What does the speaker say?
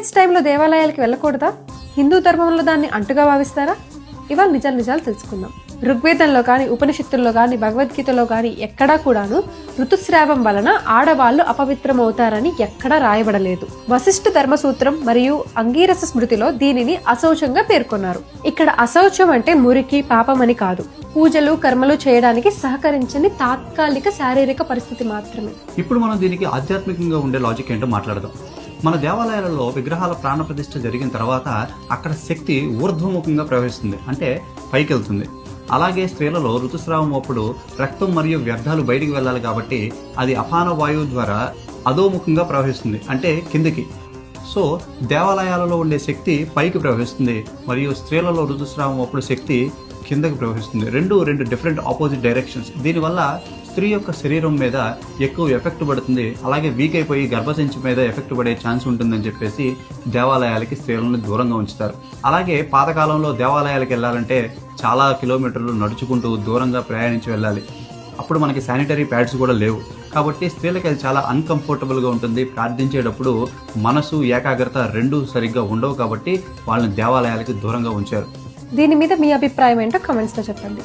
Periods టైంలో దేవాలయాలకి వెళ్ళకూడదా? హిందూ ధర్మంలో దాన్ని అంటుగా భావిస్తారా? ఇవాళ నిజాలు తెలుసుకుందాం. ఋగ్వేదంలో కానీ, ఉపనిషత్తుల్లో కానీ, భగవద్గీతలో కానీ ఎక్కడా కూడాను ఋతుస్రావం వలన ఆడవాళ్లు అపవిత్రమవుతారని ఎక్కడా రాయబడలేదు. వశిష్ఠ ధర్మసూత్రం మరియు అంగీరస స్మృతిలో దీనిని అశౌచంగా పేర్కొన్నారు. ఇక్కడ అశౌచం అంటే మురికి, పాపమని కాదు. పూజలు, కర్మలు చేయడానికి సహకరించని తాత్కాలిక శారీరక పరిస్థితి మాత్రమే. ఇప్పుడు మనం దీనికి ఆధ్యాత్మికంగా ఉండే లాజిక్ ఏంటో మాట్లాడదాం. మన దేవాలయాలలో విగ్రహాల ప్రాణప్రతిష్ఠ జరిగిన తర్వాత అక్కడ శక్తి ఊర్ధ్వముఖంగా ప్రవహిస్తుంది, అంటే పైకి వెళ్తుంది. అలాగే స్త్రీలలో ఋతుస్రావం అప్పుడు రక్తం మరియు వ్యర్థాలు బయటికి వెళ్ళాలి కాబట్టి అది అపాన వాయువు ద్వారా అధోముఖంగా ప్రవహిస్తుంది, అంటే కిందికి. సో దేవాలయాలలో ఉండే శక్తి పైకి ప్రవహిస్తుంది మరియు స్త్రీలలో ఋతుస్రావం అప్పుడు శక్తి కిందకి ప్రవహిస్తుంది. రెండు డిఫరెంట్ ఆపోజిట్ డైరెక్షన్స్. దీనివల్ల స్త్రీ యొక్క శరీరం మీద ఎక్కువ ఎఫెక్ట్ పడుతుంది, అలాగే వీక్ అయిపోయి గర్భసంచి మీద ఎఫెక్ట్ పడే ఛాన్స్ ఉంటుందని చెప్పేసి దేవాలయాలకి స్త్రీలను దూరంగా ఉంచుతారు. అలాగే పాతకాలంలో దేవాలయాలకు వెళ్ళాలంటే చాలా కిలోమీటర్లు నడుచుకుంటూ దూరంగా ప్రయాణించి వెళ్ళాలి. అప్పుడు మనకి శానిటరీ ప్యాడ్స్ కూడా లేవు కాబట్టి స్త్రీలకి అది చాలా అన్కంఫర్టబుల్గా ఉంటుంది. ప్రార్థించేటప్పుడు మనసు, ఏకాగ్రత రెండూ సరిగ్గా ఉండవు కాబట్టి వాళ్ళని దేవాలయాలకి దూరంగా ఉంచారు. దీని మీద మీ అభిప్రాయం ఏంటో కామెంట్స్లో చెప్పండి.